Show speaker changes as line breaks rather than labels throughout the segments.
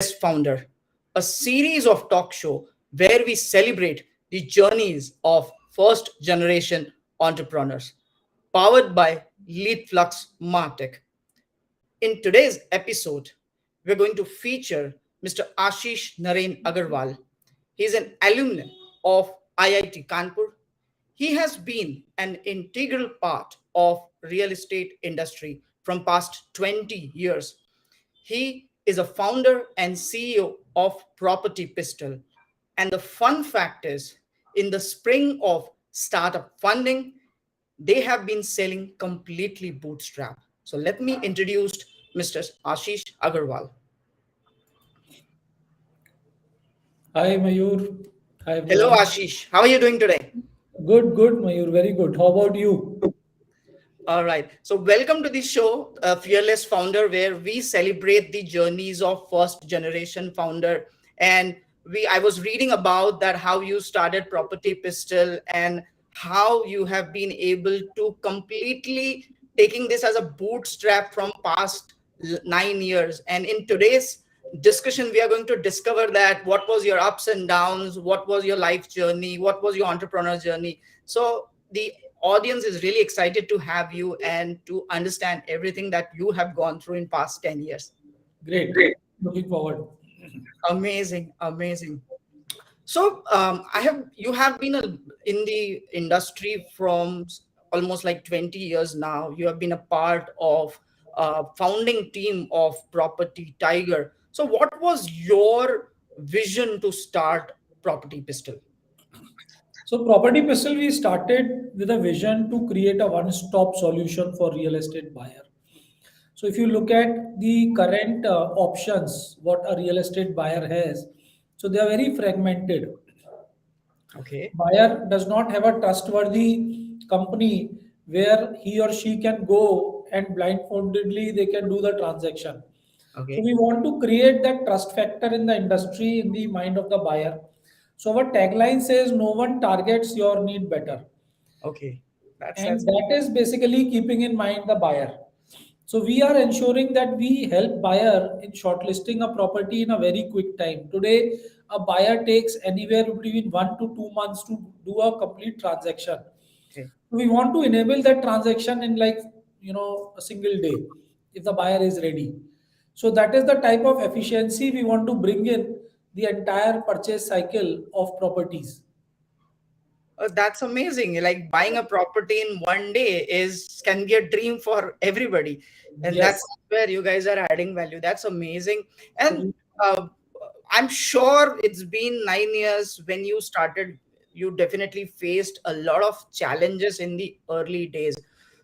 Founder, a series of talk show where we celebrate the journeys of first generation entrepreneurs, powered by Lead Flux Martech. In today's episode, we're going to feature Mr. Ashish Narain Agarwal. He's an alumni of IIT Kanpur. He has been an integral part of real estate industry from past 20 years. He is a founder and CEO of PropertyPistol. And the fun fact is, in the spring of startup funding, they have been selling completely bootstrap. So let me introduce Mr. Ashish Agarwal.
Hi Mayur. Hi
Hello,
everyone.
Ashish. How are you doing today?
Good Mayur. Very good. How about you?
All right. So, welcome to the show, Fearless Founder, where we celebrate the journeys of first generation founder. And I was reading about that how you started Property Pistol and how you have been able to completely taking this as a bootstrap from past 9 years. And in today's discussion, we are going to discover that what was your ups and downs, what was your life journey, what was your entrepreneur journey. So the audience is really excited to have you and to understand everything that you have gone through in past 10 years.
Great. Looking forward.
Amazing, amazing. So I have you have been in the industry from almost like 20 years now. You have been a part of founding team of Property Tiger. So what was your vision to start Property Pistol?
So Property Pistol, we started with a vision to create a one-stop solution for real estate buyer. So if you look at the current options, what a real estate buyer has, so they are very fragmented.
Okay.
Buyer does not have a trustworthy company where he or she can go and blindfoldedly they can do the transaction. So
Okay.
we want to create that trust factor in the industry in the mind of the buyer. So our tagline says no one targets your need better.
Okay.
And
That's
that is basically keeping in mind the buyer. So we are ensuring that we help buyer in shortlisting a property in a very quick time. Today, a buyer takes anywhere between 1 to 2 months to do a complete transaction.
okay.
We want to enable that transaction in like a single day if the buyer is ready. So that is the type of efficiency we want to bring in the entire purchase cycle of properties.
That's amazing. Like buying a property in one day is can be a dream for everybody, and
Yes.
that's where you guys are adding value. That's amazing. And
So
uh, I'm sure it's been 9 years when you started. You definitely faced a lot of challenges in the early days.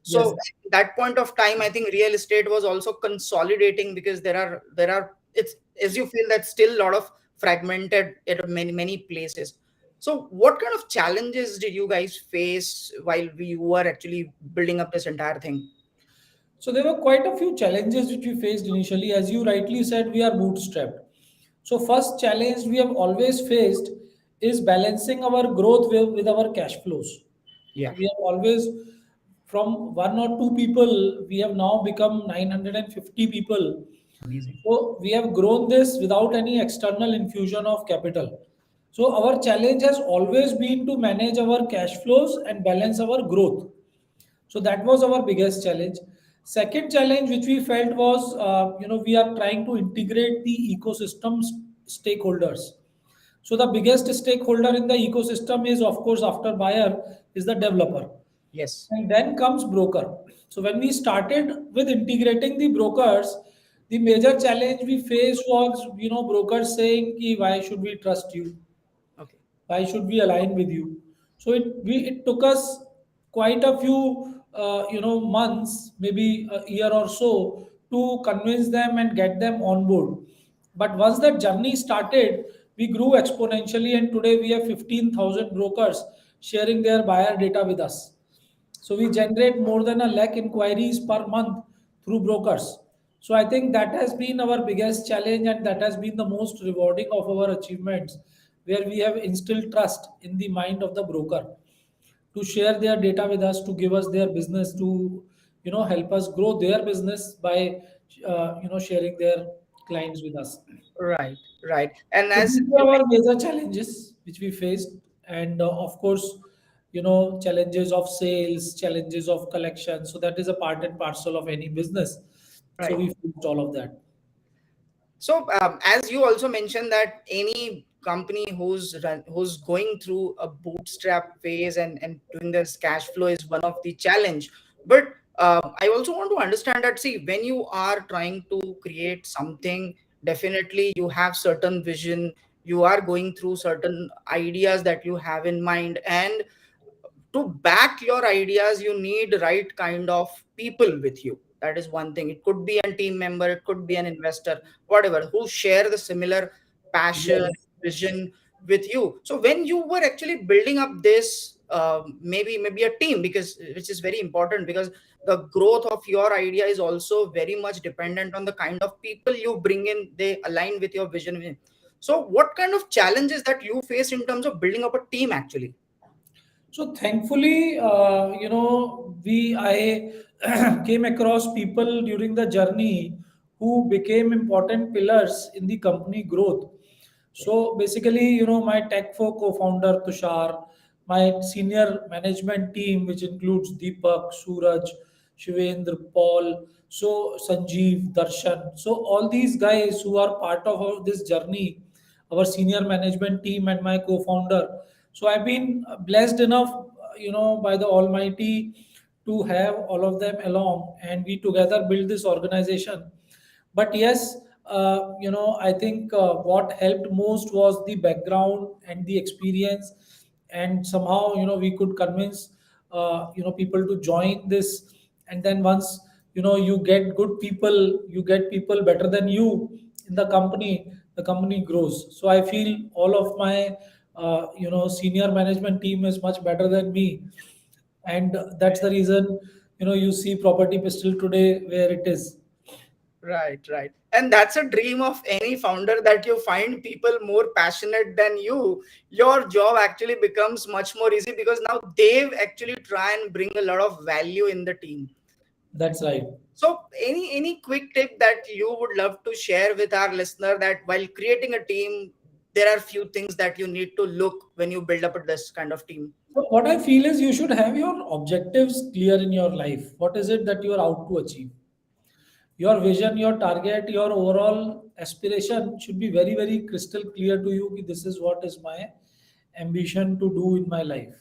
So
yes.
at that point of time, I think real estate was also consolidating because there are it's as you feel that still a lot of fragmented at many places. So, what kind of challenges did you guys face while we were actually building up this entire thing?
So there were quite a few challenges which we faced initially. As you rightly said, we are bootstrapped. So first challenge we have always faced is balancing our growth with our cash flows. So
Yeah,
we have always, from 1 or 2 people, we have now become 950 people.
amazing.
So we have grown this without any external infusion of capital. So our challenge has always been to manage our cash flows and balance our growth. So that was our biggest challenge. Second challenge which we felt was, we are trying to integrate the ecosystem stakeholders. So the biggest stakeholder in the ecosystem is, of course, after buyer is the developer,
Yes.
and then comes broker. So when we started with integrating the brokers, the major challenge we faced was, brokers saying, "Ki, why should we trust you?
Okay.
Why should we align with you?" So it took us quite a few months, maybe a year or so, to convince them and get them on board. But once that journey started, we grew exponentially, and today we have 15,000 brokers sharing their buyer data with us. So we generate more than a lakh inquiries per month through brokers. So I think that has been our biggest challenge, and that has been the most rewarding of our achievements, where we have instilled trust in the mind of the broker to share their data with us, to give us their business, to help us grow their business by sharing their clients with us.
Right, right. And
So
as
these
you
were our major challenges which we faced, and of course, challenges of sales, challenges of collection. So that is a part and parcel of any business. So
right.
we faced all of that.
So, as you also mentioned that any company who's going through a bootstrap phase and doing this cash flow is one of the challenge. But I also want to understand that, see, when you are trying to create something, definitely you have certain vision, you are going through certain ideas that you have in mind, and to back your ideas you need right kind of people with you. That is one thing. It could be a team member, it could be an investor, whatever, who share the similar passion,
Yes.
vision with you. So when you were actually building up this maybe a team, because which is very important, because the growth of your idea is also very much dependent on the kind of people you bring in, they align with your vision. So what kind of challenges that you face in terms of building up a team actually?
So thankfully, we I came across people during the journey who became important pillars in the company growth. So basically, my Tech4 co-founder Tushar, my senior management team, which includes Deepak, Suraj, Shivendra, Paul, so Sanjeev, Darshan. So all these guys who are part of this journey, our senior management team and my co-founder. So I've been blessed enough, by the Almighty to have all of them along, and we together build this organization. But yes, I think what helped most was the background and the experience, and somehow we could convince people to join this. And then once you get good people, you get people better than you in the company grows. So I feel all of my senior management team is much better than me, and that's the reason you see Property Pistol today where it is.
Right, right. And that's a dream of any founder, that you find people more passionate than you. Your job actually becomes much more easy because now they actually try and bring a lot of value in the team.
That's right.
So any quick tip that you would love to share with our listener, that while creating a team, there are few things that you need to look when you build up this kind of team.
So what I feel is you should have your objectives clear in your life. What is it that you are out to achieve? Your vision, your target, your overall aspiration should be very, very crystal clear to you. Ki This is what is my ambition to do in my life.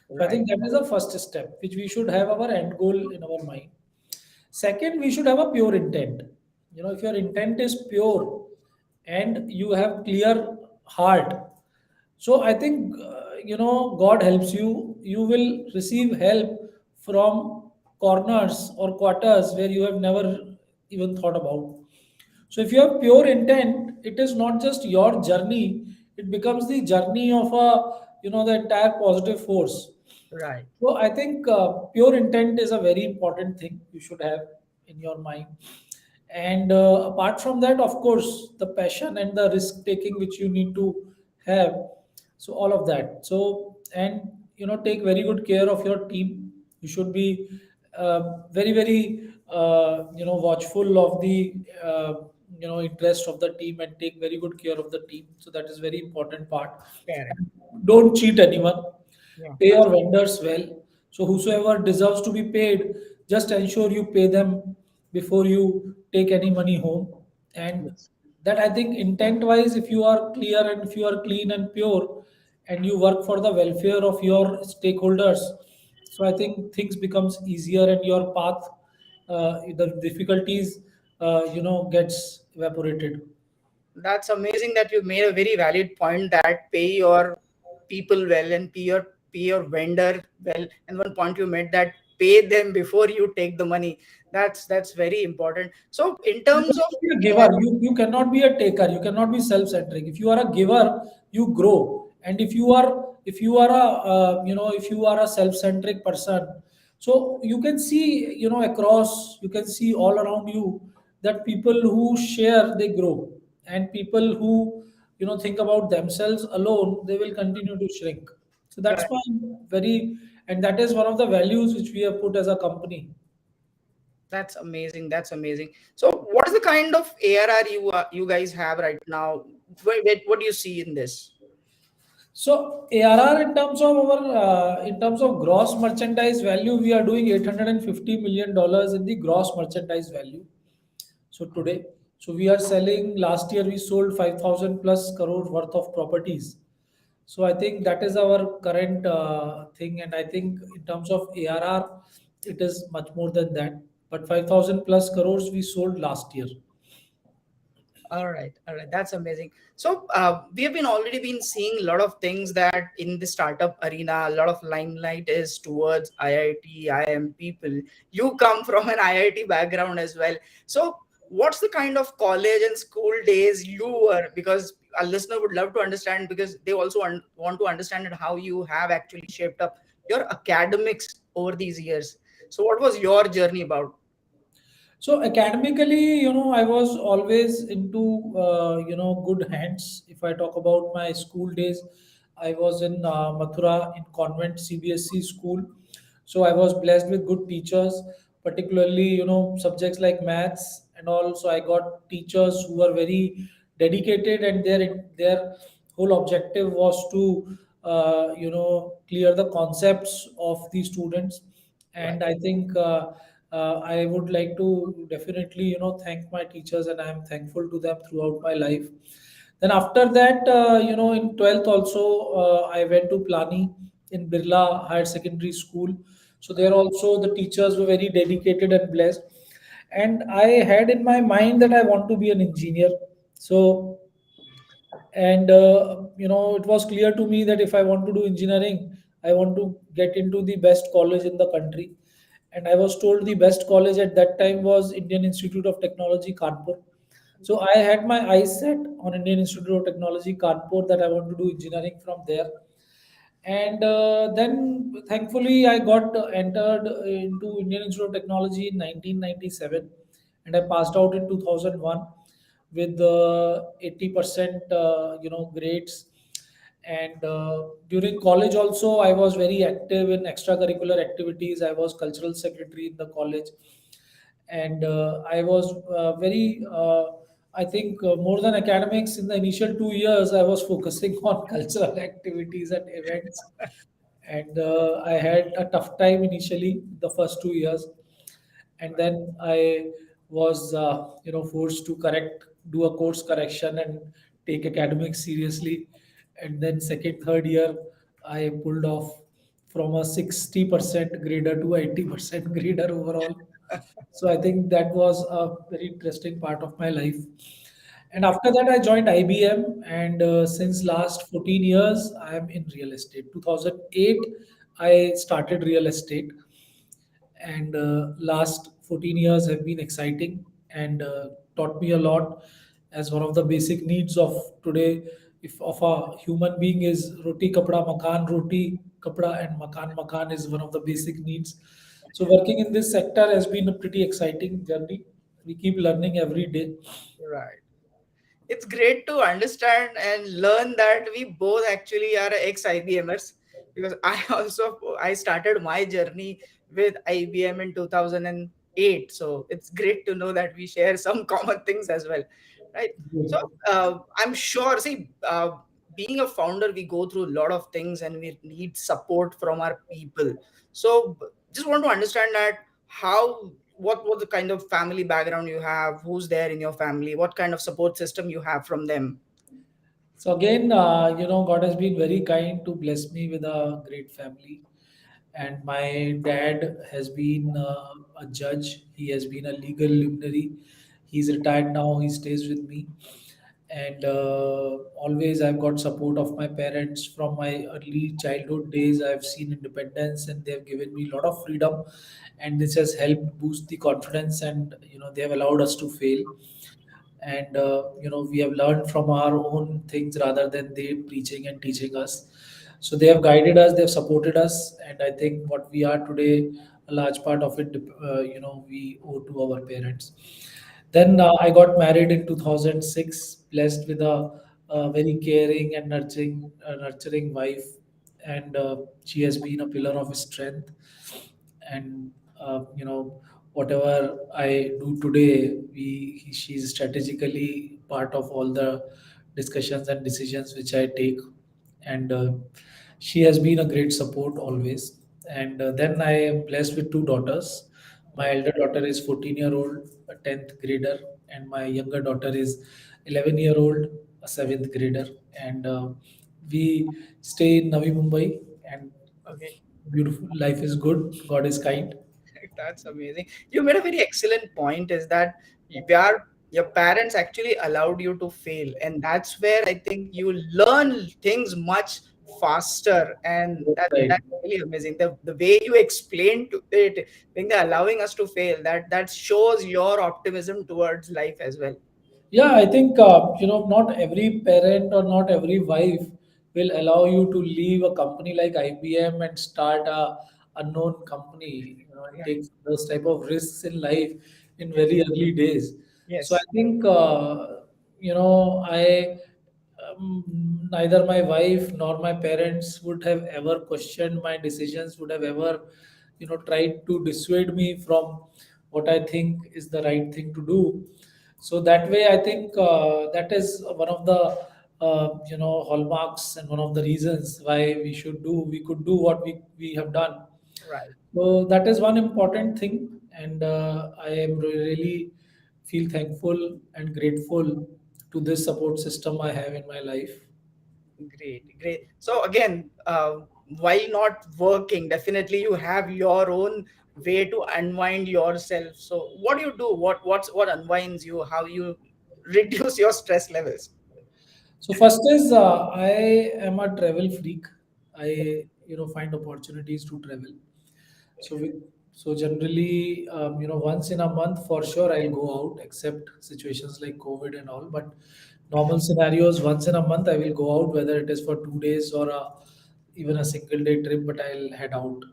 So I
Right,
think that is the first step, which we should have our end goal in our mind. Second, we should have a pure intent. If your intent is pure and you have clear heart, so I think God helps you. You will receive help from corners or quarters where you have never even thought about. So if you have pure intent, it is not just your journey; it becomes the journey of the entire positive force.
right.
So I think pure intent is a very important thing you should have in your mind. And apart from that, of course, the passion and the risk taking which you need to have. So all of that. So and take very good care of your team. You should be very very watchful of the interest of the team and take very good care of the team. So that is very important part.
Correct.
Don't cheat anyone.
Yeah.
Pay your vendors well. So whosoever deserves to be paid, just ensure you pay them before you take any money home. And
Yes.
that, I think, intent wise, if you are clear and if you are clean and pure and you work for the welfare of your stakeholders, so I think things becomes easier and your path, the difficulties, gets evaporated.
That's amazing that you made a very valid point, that pay your people well and pay your vendor well. And one point you made, that pay them before you take the money. That's very important. So in
You
terms of
cannot be a giver. You cannot be a taker. You cannot be self-centric. If you are a giver, you grow. And if you are a if you are a self-centric person, so you can see across, you can see all around you that people who share, they grow, and people who think about themselves alone, they will continue to shrink. So that's
right,
why very, and that is one of the values which we have put as a company.
That's amazing. That's amazing. So, what is the kind of ARR you guys have right now? What do you see in this?
So ARR in terms of our in terms of gross merchandise value, we are doing $850 million in the gross merchandise value. So today, so we are selling. Last year we sold 5,000 plus crore worth of properties. So I think that is our current thing, and I think in terms of ARR, it is much more than that. But 5,000 plus crores we sold last year.
All right, that's amazing. So we have been already been seeing a lot of things that in the startup arena, a lot of limelight is towards IIT, IIM people. You come from an IIT background as well. So what's the kind of college and school days you were? Because a listener would love to understand, because they also want to understand how you have actually shaped up your academics over these years. So what was your journey about?
So academically, I was always into good hands. If I talk about my school days, I was in Mathura in convent CBSE school. So I was blessed with good teachers, particularly subjects like maths and all. So I got teachers who were very dedicated, and their whole objective was to clear the concepts of the students. And
Right.
I think. I would like to definitely, thank my teachers, and I am thankful to them throughout my life. Then after that, in 12th also, I went to Plani in Birla Higher Secondary School. So there also the teachers were very dedicated and blessed. And I had in my mind that I want to be an engineer. So and it was clear to me that if I want to do engineering, I want to get into the best college in the country. And I was told the best college at that time was Indian Institute of Technology, Kanpur. So I had my eyes set on Indian Institute of Technology, Kanpur, that I want to do engineering from there. And then thankfully I got entered into Indian Institute of Technology in 1997, and I passed out in 2001 with 80% grades. And during college also, I was very active in extracurricular activities. I was cultural secretary in the college. And I was very I think more than academics, in the initial 2 years I was focusing on cultural activities and events. And I had a tough time initially the first 2 years. And then I was forced to correct do a course correction and take academics seriously. And then second third year, I pulled off from a 60% grader to 80% grader overall. So I think that was a very interesting part of my life. And after that, I joined IBM, and since last 14 years, I am in real estate. 2008, I started real estate, and last 14 years have been exciting and taught me a lot. As one of the basic needs of today, if of a human being, is roti kapda makan, roti kapda and makan is one of the basic needs. So working in this sector has been a pretty exciting journey. We keep learning every day.
Right. It's great to understand and learn that we both actually are ex IBMers, because I also I started my journey with IBM in 2008. So it's great to know that we share some common things as well, right? So
Good.
I'm sure. See, being a founder, we go through a lot of things and we need support from our people. So just want to understand that how what the kind of family background you have, who's there in your family, what kind of support system you have from them.
So again, God has been very kind to bless me with a great family. And my dad has been a judge. He has been a legal luminary. He's retired now. He stays with me, and always I've got support of my parents from my early childhood days. I've seen independence, and they've given me a lot of freedom, and this has helped boost the confidence. And they have allowed us to fail. And we have learned from our own things rather than they preaching and teaching us. So they have guided us, they have supported us, and I think what we are today, a large part of it, we owe to our parents. Then I got married in 2006, blessed with a very caring and nurturing wife. And she has been a pillar of strength. And whatever I do today, she's strategically part of all the discussions and decisions which I take, and she has been a great support always. And then I am blessed with two daughters. My
Right.
elder daughter is 14-year-old, a 10th grader, and my younger daughter is 11-year-old, a 7th grader. And we stay in Navi Mumbai, and
Okay.
beautiful life is good. God is kind.
That's amazing. You made a very excellent point is that where your parents actually allowed you to fail. And that's where I think you learn things much faster. And
Right.
that's really amazing. The way you explain to it, I think they're allowing us to fail, that shows your optimism towards life as well.
Yeah, I think not every parent or not every wife will allow you to leave a company like IBM and start a unknown company. And
Right.
take those type of risks in life in very early days. So I
Yes.
think I neither my wife nor my parents would have ever questioned my decisions, would have ever tried to dissuade me from what I think is the right thing to do. So that way, I think that is one of the hallmarks and one of the reasons why we could do what we have done.
Right.
So that is one important thing, and I am really feel thankful and grateful to this support system I have in my life.
Great, great. So again, while not working, definitely you have your own way to unwind yourself. So what do you do? What unwinds you? How you reduce your stress levels?
So first is I am a travel freak. I find opportunities to travel. So so generally once in a month for sure I'll go out, except situations like COVID and all. But normal scenarios, once in a month I will go out, whether it is for 2 days or even a single day trip. But I'll head out.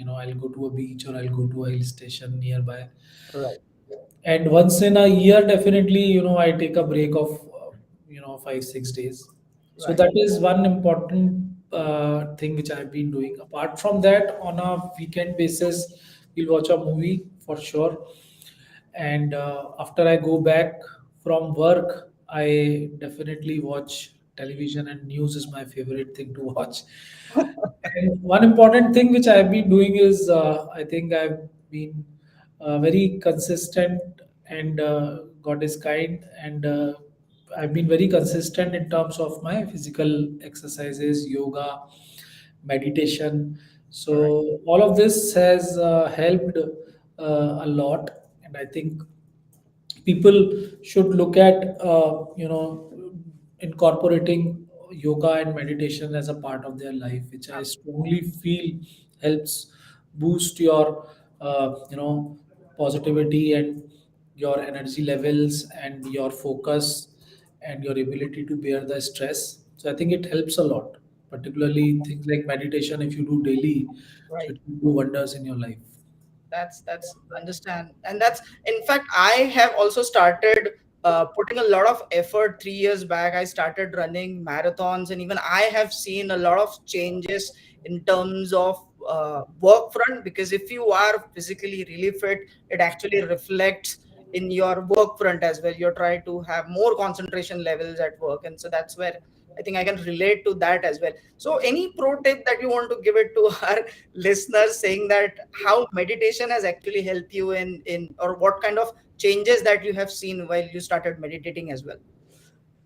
I'll go to a beach or I'll go to a hill station nearby.
Right,
And once in a year, definitely, I take a break of 5 6 days. So
right,
that is one important thing which I've been doing. Apart from that, on a weekend basis, we'll watch a movie for sure. And after I go back from work, I definitely watch television, and news is my favorite thing to watch. And one important thing which I've been doing is I think I've been very consistent, and God is kind, and I've been very consistent in terms of my physical exercises, yoga, meditation.
right,
So all of this has helped a lot, and I think people should look at incorporating yoga and meditation as a part of their life, which I strongly feel helps boost your positivity and your energy levels and your focus and your ability to bear the stress. So I think it helps a lot, particularly things like meditation. If you do daily, so
right.
it will do wonders in your life.
That's understand, and that's in fact I have also started putting a lot of effort. 3 years back I started running marathons, and even I have seen a lot of changes in terms of work front, because if you are physically really fit, it actually reflects in your work front as well. You're trying to have more concentration levels at work, and so that's where I think I can relate to that as well. So any pro tip that you want to give it to our listeners, saying that how meditation has actually helped you in or what kind of changes that you have seen while you started meditating as well?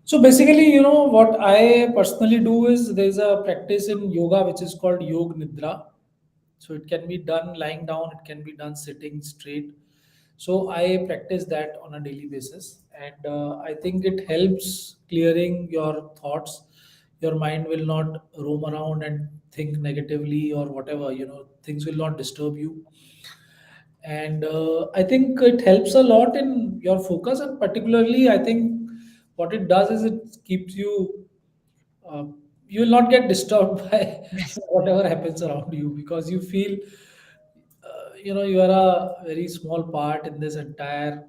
So basically, what I personally do is there's a practice in yoga which is called Yog Nidra. So it can be done lying down, it can be done sitting straight. So I practice that on a daily basis, and I think it helps clearing your thoughts. Your mind will not roam around and think negatively or whatever. Things will not disturb you, and I think it helps a lot in your focus. And particularly, I think what it does is it keeps you uh, you will not get disturbed by
Yes.
whatever happens around you, because you feel you are a very small part in this entire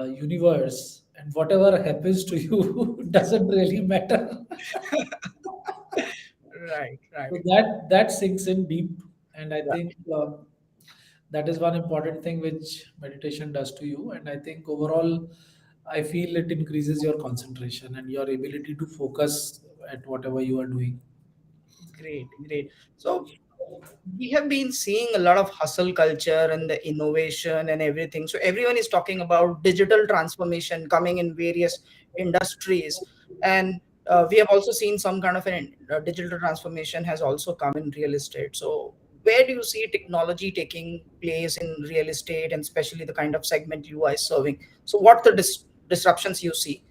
universe, and whatever happens to you doesn't really matter.
Right, right,
So that sinks in deep, and I think That is one important thing which meditation does to you. And I think overall, I feel it increases your concentration and your ability to focus at whatever you are doing.
Great, great. So we have been seeing a lot of hustle culture and the innovation and everything. So everyone is talking about digital transformation coming in various industries, and we have also seen some kind of an digital transformation has also come in real estate. So where do you see technology taking place in real estate, and especially the kind of segment you are serving? So what the disruptions you see?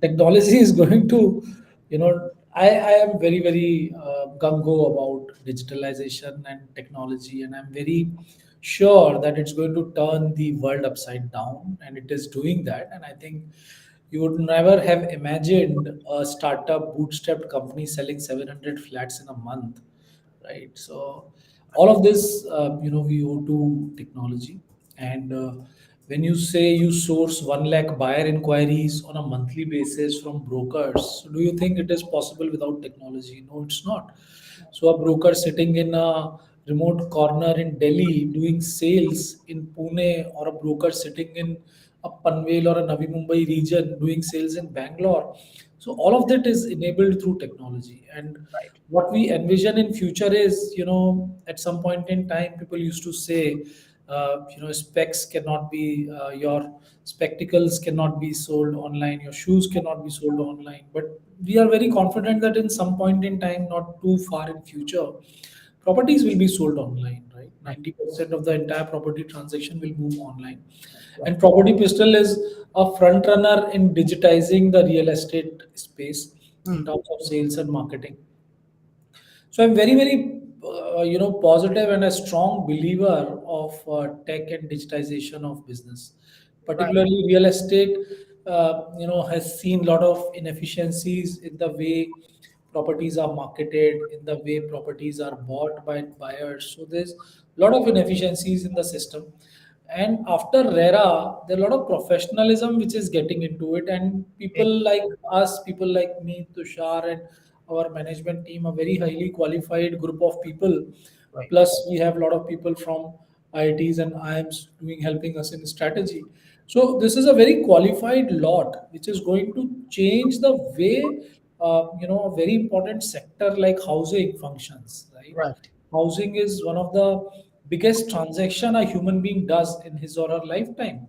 Technology is going to, I am very, very gung-ho about digitalization and technology, and I'm very sure that it's going to turn the world upside down, and it is doing that. And I think you would never have imagined a startup bootstrapped company selling 700 flats in a month, right? So all of this, we owe to technology. And when you say you source 1 lakh buyer inquiries on a monthly basis from brokers, so do you think it is possible without technology? No, it's not. So a broker sitting in a remote corner in Delhi doing sales in Pune, or a broker sitting in a Panvel or a Navi Mumbai region doing sales in Bangalore. So all of that is enabled through technology. And
Right,
what we envision in future is, at some point in time, people used to say, specs cannot be, your spectacles cannot be sold online, your shoes cannot be sold online. But we are very confident that in some point in time, not too far in future, properties will be sold online, right?
right,
90% of the entire property transaction will move online.
right,
And Property Pistol is a front runner in digitizing the real estate space in
hmm,
terms of sales and marketing. So I'm very, very, positive and a strong believer of tech and digitization of business.
right,
Particularly, real estate, has seen a lot of inefficiencies in the way properties are marketed, in the way properties are bought by buyers. So there's a lot of inefficiencies in the system. And after RERA, there are a lot of professionalism which is getting into it, and
okay,
people like us, people like me, Tushar, and our management team, a very highly qualified group of people.
right,
Plus, we have a lot of people from IITs and IIMs doing helping us in strategy. So this is a very qualified lot, which is going to change the way, a very important sector like housing functions, right?
right.
Housing is one of the biggest transaction a human being does in his or her lifetime.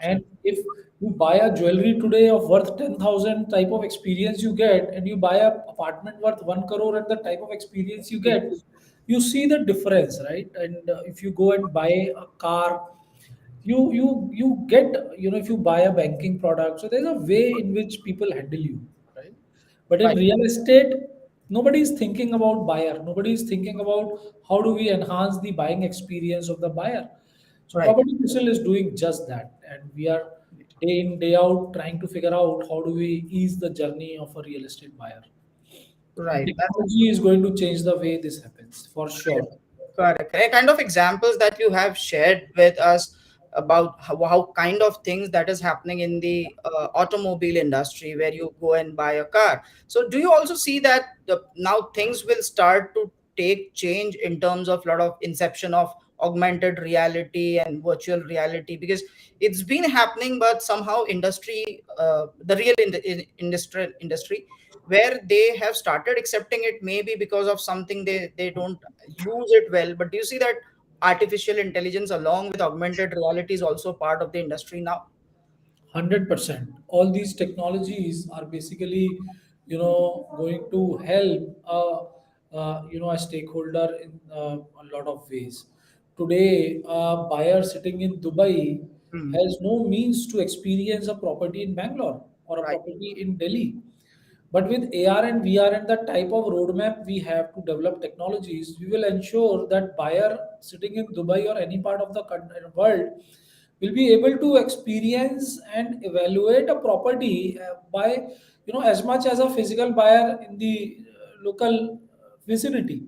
And
Absolutely.
if you buy a jewelry today of worth 10,000, type of experience you get, and you buy a apartment worth 1 crore and the type of experience you get, you see the difference, right? And if you go and buy a car, you get, if you buy a banking product, so there's a way in which people handle you, right? But in
Right,
real estate, nobody is thinking about buyer, nobody is thinking about how do we enhance the buying experience of the buyer. So
right,
Property Missile is doing just that, and we are day in day out trying to figure out how do we ease the journey of a real estate buyer. And
right. That's
technology is going to change the way this happens for sure.
correct. A kind of examples that you have shared with us about how kind of things that is happening in the automobile industry where you go and buy a car. So do you also see that now things will start to take change in terms of lot of inception of augmented reality and virtual reality, because it's been happening, but somehow industry, the real industry where they have started accepting it, maybe because of something they don't use it well. But do you see that artificial intelligence along with augmented reality is also part of the industry now?
100%. All these technologies are basically, going to help a stakeholder in a lot of ways. Today, a buyer sitting in Dubai
Hmm.
has no means to experience a property in Bangalore or a
Right,
property in Delhi. But with AR and VR and the type of roadmap we have to develop technologies, we will ensure that buyer sitting in Dubai or any part of the world will be able to experience and evaluate a property by, as much as a physical buyer in the local vicinity.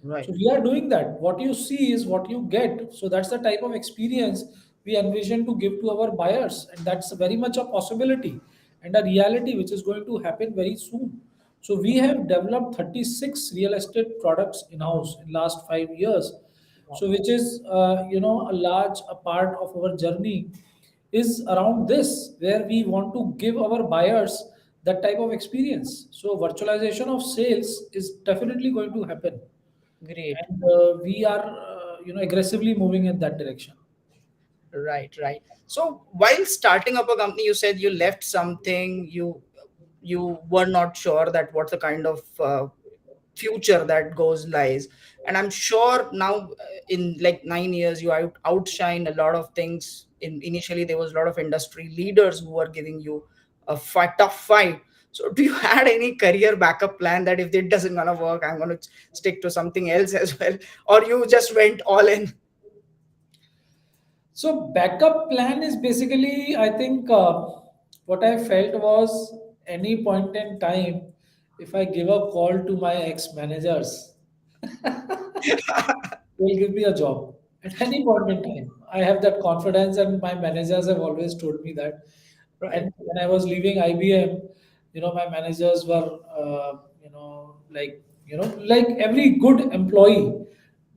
right,
So we are doing that. What you see is what you get. So that's the type of experience we envision to give to our buyers, and that's very much a possibility and a reality which is going to happen very soon. So we have developed 36 real estate products in house in last 5 years,
Wow.
So which is a large a part of our journey is around this, where we want to give our buyers that type of experience. So virtualization of sales is definitely going to happen,
Great.
and we are aggressively moving in that direction.
Right, right. So while starting up a company, you said you left something, you were not sure that what's the kind of future that goes lies. And I'm sure now in like 9 years you outshine a lot of things. Initially there was a lot of industry leaders who were giving you a tough fight. So do you had any career backup plan that if it doesn't gonna work, I'm gonna stick to something else as well, or you just went all in?
So backup plan is basically, I think, what I felt was any point in time, if I give a call to my ex managers, they'll give me a job at any point in time. I have that confidence, and my managers have always told me that.
Right.
And when I was leaving IBM, my managers were, like every good employee,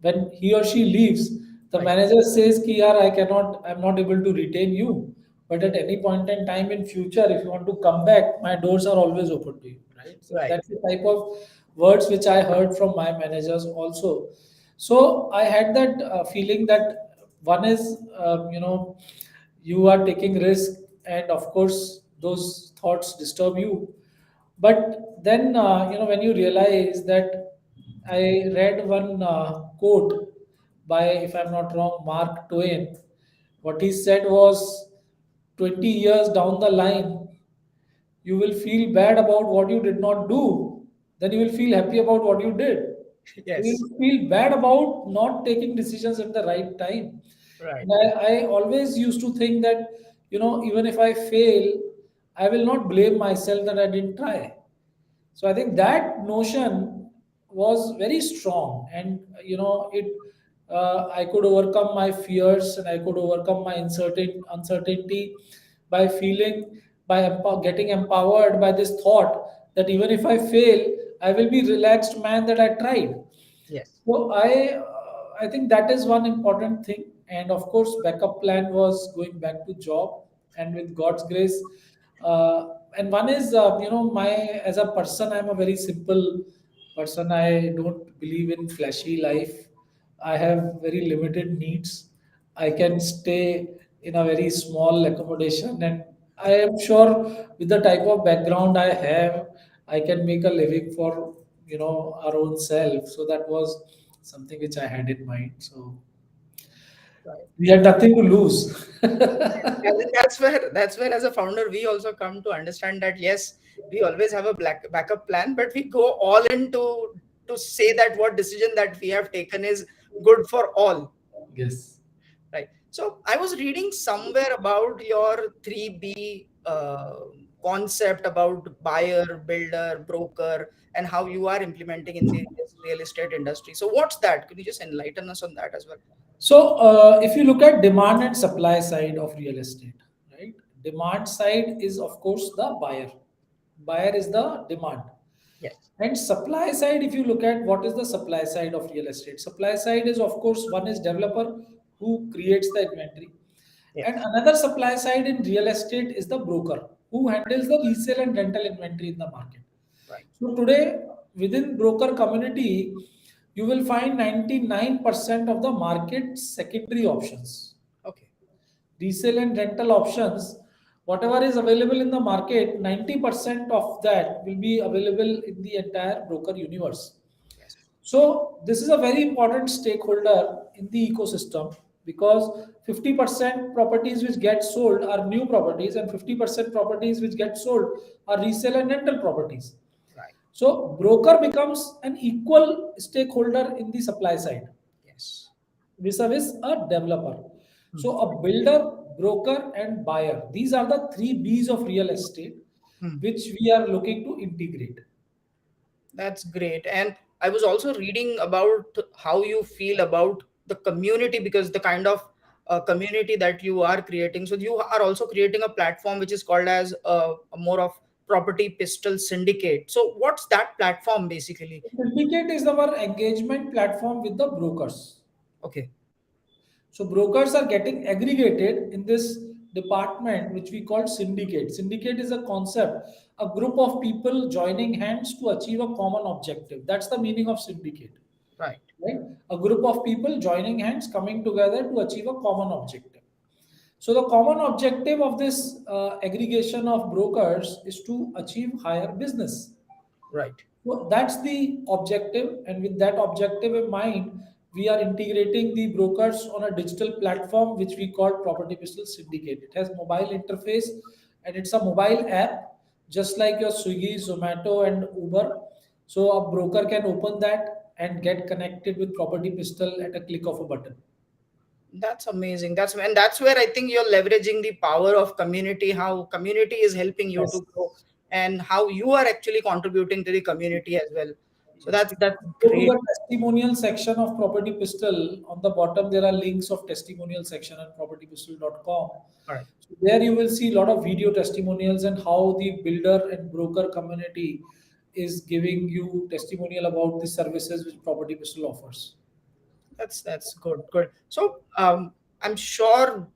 when he or she leaves, the
Right.
manager says, "Ki yaar, I'm not able to retain you. But at any point in time in future, if you want to come back, my doors are always open to you." Right. So
Right.
that's the type of words which I heard from my managers also. So I had that feeling that one is, you are taking risk, and of course those thoughts disturb you. But then, when you realize that, I read one quote by, if I'm not wrong, Mark Twain. What he said was, 20 years down the line, you will feel bad about what you did not do, then you will feel happy about what you did. So you
Yes.
will feel bad about not taking decisions at the right time.
Right.
And I always used to think that, even if I fail, I will not blame myself that I didn't try. So I think that notion was very strong, and I could overcome my fears, and I could overcome my uncertainty by feeling, getting empowered by this thought that even if I fail, I will be relaxed man that I tried.
Yes.
So I think that is one important thing, and of course, backup plan was going back to job, and with God's grace, and one is, my, as a person, I'm a very simple person. I don't believe in flashy life. I have very limited needs. I can stay in a very small accommodation, and I am sure with the type of background I have, I can make a living for our own self. So that was something which I had in mind. So
Right.
we had nothing to lose.
And then that's where as a founder we also come to understand that yes, we always have a backup plan, but we go all in to say that what decision that we have taken is good for all.
Yes.
Right. So I was reading somewhere about your 3B concept about buyer, builder, broker, and how you are implementing in the real estate industry. So what's that? Could you just enlighten us on that as well?
So, if you look at demand and supply side of real estate, right? Demand side is, of course, the buyer. Buyer is the demand.
Yes.
And supply side, if you look at what is the supply side of real estate, supply side is, of course, one is developer who creates the inventory. And
Yes.
another supply side in real estate is the broker who handles the resale and rental inventory in the market.
Right.
So today, within broker community, you will find 99% of the market secondary options.
Okay.
Resale and rental options, whatever is available in the market, 90% of that will be available in the entire broker universe.
Yes.
So this is a very important stakeholder in the ecosystem, because 50% properties which get sold are new properties, and 50% properties which get sold are resale and rental properties.
Right.
So broker becomes an equal stakeholder in the supply side
Yes.
vis-a-vis a developer.
Hmm.
So a builder, broker, and buyer. These are the three B's of real estate,
Hmm.
which we are looking to integrate.
That's great. And I was also reading about how you feel about the community, because the kind of community that you are creating. So you are also creating a platform which is called as a more of property pistol syndicate. So what's that platform basically?
Syndicate is our engagement platform with the brokers.
Okay.
So brokers are getting aggregated in this department which we call syndicate. Syndicate is a concept, a group of people joining hands to achieve a common objective. That's the meaning of syndicate,
Right.
right? A group of people joining hands coming together to achieve a common objective. So the common objective of this aggregation of brokers is to achieve higher business.
Right.
So that's the objective, and with that objective in mind, we are integrating the brokers on a digital platform which we call Property Pistol Syndicate. It has mobile interface and it's a mobile app, just like your Swiggy, Zomato, and Uber. So a broker can open that and get connected with Property Pistol at a click of a button.
That's amazing. That's where I think you're leveraging the power of community, how community is helping you
Yes.
to grow, and how you are actually contributing to the community as well. So
Yes. If
that's
you go to
great.
the testimonial section of Property Pistol, on the bottom there are links of testimonial section at propertypistol.com.
All right.
So there you will see a lot of video testimonials and how the builder and broker community is giving you testimonial about the services which Property Pistol offers.
That's good. Good. So I'm sure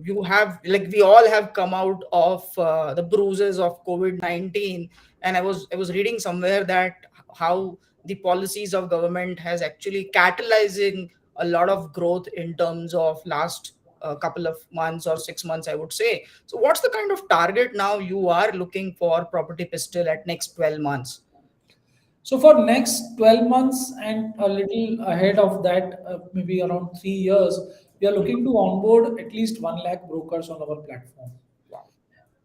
you have, like, we all have come out of the bruises of COVID-19, and I was reading somewhere that how the policies of government has actually catalyzing a lot of growth in terms of last couple of months or 6 months, I would say. So what's the kind of target now you are looking for Property Pistol at next 12 months?
So for next 12 months and a little ahead of that, maybe around 3 years, we are looking to onboard at least 1 lakh brokers on our platform
Wow.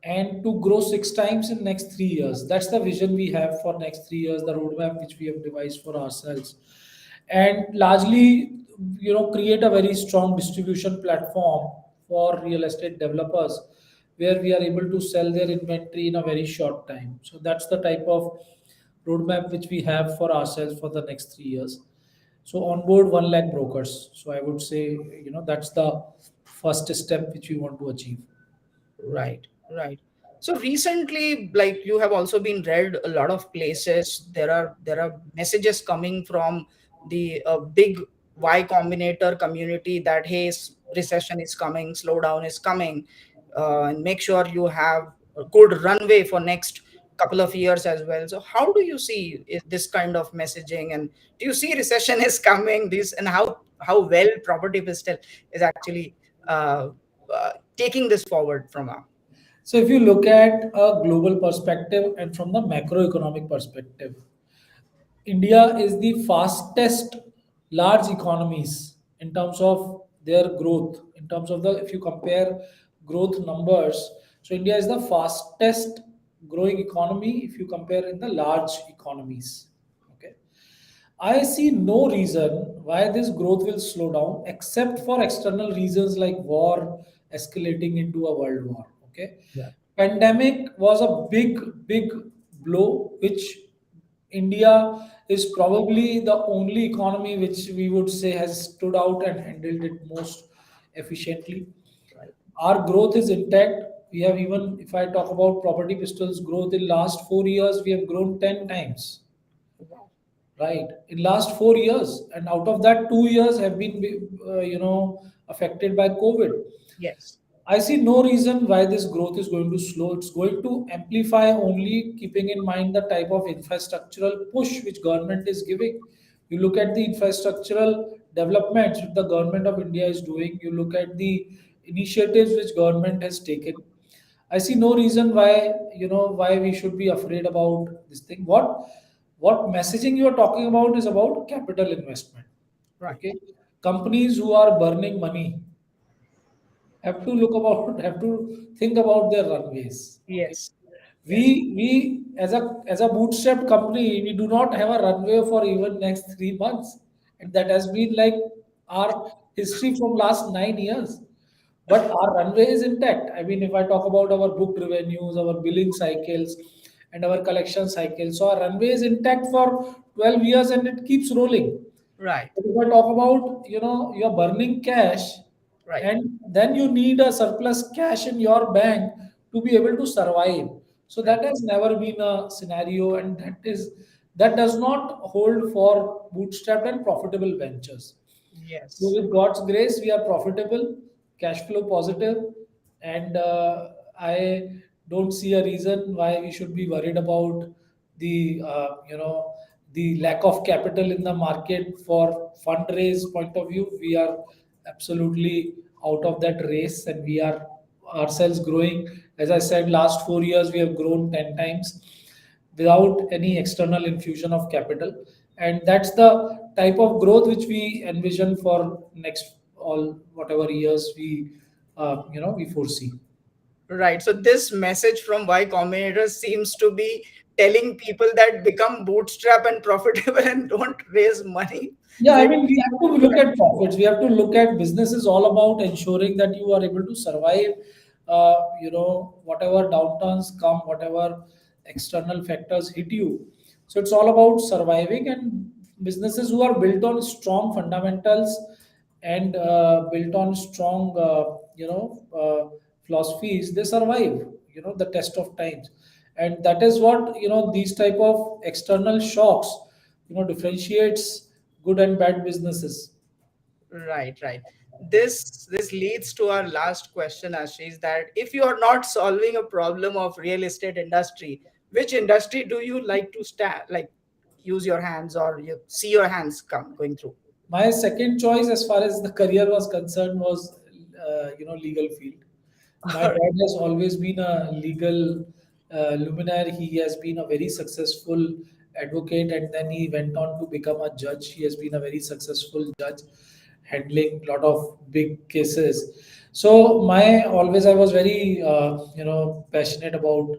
and to grow 6 times in next 3 years. That's the vision we have for next 3 years, the roadmap which we have devised for ourselves, and largely, create a very strong distribution platform for real estate developers where we are able to sell their inventory in a very short time. So that's the type of roadmap which we have for ourselves for the next 3 years. So onboard 1 lakh brokers. So I would say, that's the first step which we want to achieve.
Right, right. So recently, like, you have also been read a lot of places. There are messages coming from the big Y Combinator community that, hey, recession is coming, slowdown is coming, and make sure you have a good runway for next couple of years as well. So how do you see this kind of messaging, and do you see recession is coming? This, and how well Property Pistol is actually uh, taking this forward from now.
So if you look at a global perspective and from the macroeconomic perspective, India is the fastest large economies in terms of their growth. In terms of the, if you compare growth numbers, so India is the fastest growing economy if you compare in the large economies. Okay, I see no reason why this growth will slow down except for external reasons like war escalating into a world war. Okay.
Yeah.
Pandemic was a big blow, which India is probably the only economy which we would say has stood out and handled it most efficiently.
Right.
Our growth is intact. We have, even if I talk about Property Pistol's growth in last 4 years, we have grown 10 times,
Wow.
right, in last 4 years, and out of that 2 years have been affected by COVID.
Yes.
I see no reason why this growth is going to slow. It's going to amplify only keeping in mind the type of infrastructural push which government is giving. You look at the infrastructural developments which the government of India is doing. You look at the initiatives which government has taken. I see no reason why we should be afraid about this thing. What messaging you are talking about is about capital investment.
Right.
Okay, companies who are burning money have to think about their runways. Okay,
Yes.
we
Yes.
we as a bootstrap company, we do not have a runway for even next 3 months, and that has been like our history from last 9 years. But our runway is intact. I mean, if I talk about our booked revenues, our billing cycles, and our collection cycles, so our runway is intact for 12 years and it keeps rolling.
Right.
But if I talk about, you're burning cash,
Right.
and then you need a surplus cash in your bank to be able to survive. So
Right.
that has never been a scenario, and that does not hold for bootstrapped and profitable ventures. So
Yes.
with God's grace, we are profitable, cash flow positive, and I don't see a reason why we should be worried about the the lack of capital in the market for fundraise point of view. We are absolutely out of that race, and we are ourselves growing. As I said, last 4 years we have grown 10 times without any external infusion of capital, and that's the type of growth which we envision for next all whatever years we we foresee.
Right. So this message from Y Combinator seems to be telling people that become bootstrap and profitable and don't raise money.
Yeah,
So
I
it
mean, we have to look at profits. We have to look at business is all about ensuring that you are able to survive, whatever downturns come, whatever external factors hit you. So it's all about surviving, and businesses who are built on strong fundamentals and built on strong, philosophies, they survive, the test of times. And that is what, these type of external shocks, differentiates good and bad businesses.
right, right. This leads to our last question, Ashish, that if you are not solving a problem of real estate industry, which industry do you like to use your hands or you see your hands come going through?
My second choice, as far as the career was concerned, was legal field. My dad has always been a legal luminary. He has been a very successful advocate, and then he went on to become a judge. He has been a very successful judge, handling a lot of big cases. So my always I was very passionate about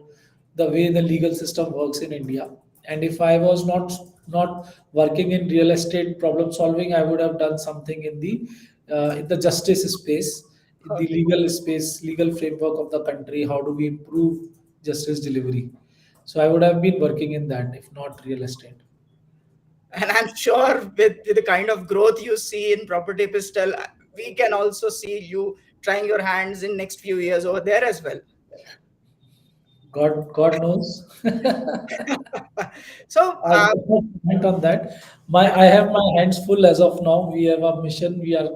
the way the legal system works in India. And if I was not working in real estate problem solving, I would have done something in the justice space, in the
Okay.
legal space, legal framework of the country. How do we improve justice delivery? So I would have been working in that, if not real estate.
And I'm sure with the kind of growth you see in Property Pistol, we can also see you trying your hands in next few years over there as well.
God knows.
So,
I cannot comment on that. I have my hands full as of now. We have a mission. We are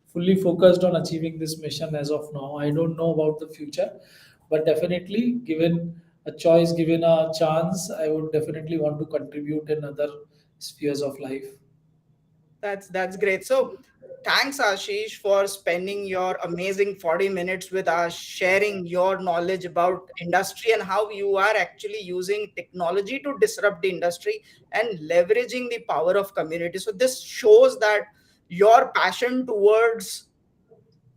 fully focused on achieving this mission as of now. I don't know about the future, but definitely, given a choice, given a chance, I would definitely want to contribute in other spheres of life.
that's great. So, thanks Ashish for spending your amazing 40 minutes with us, sharing your knowledge about industry and how you are actually using technology to disrupt the industry and leveraging the power of community. So, this shows that your passion towards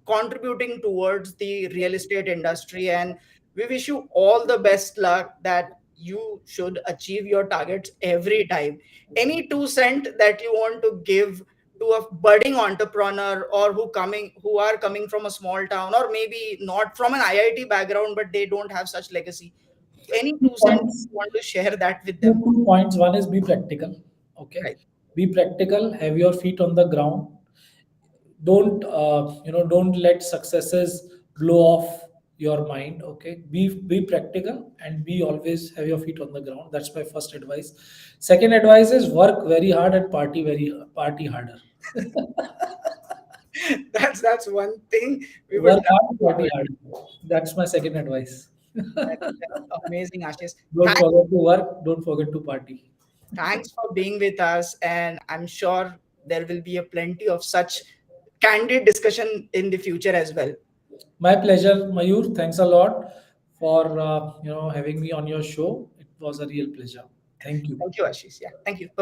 contributing towards the real estate industry, and we wish you all the best luck that you should achieve your targets every time. Any 2 cent that you want to give to a budding entrepreneur or who are coming from a small town or maybe not from an IIT background but they don't have such legacy, any
Two
2 cent
points.
you want to share that with them?
Two points. One is be practical. Okay,
Right.
be practical. Have your feet on the ground. Don't let successes blow off your mind. Okay, be practical and be always have your feet on the ground. That's my first advice. Second advice is work very hard and party harder.
That's one thing we would
Work
love
hard,
to
party
hear.
harder. That's my second advice.
That's amazing, Ashish.
Don't forget to work, don't forget to party.
Thanks for being with us, and I'm sure there will be a plenty of such candid discussion in the future as well.
My pleasure, Mayur. Thanks a lot for having me on your show. It was a real pleasure. Thank you.
Thank you, Ashish. Yeah, thank you. Bye bye.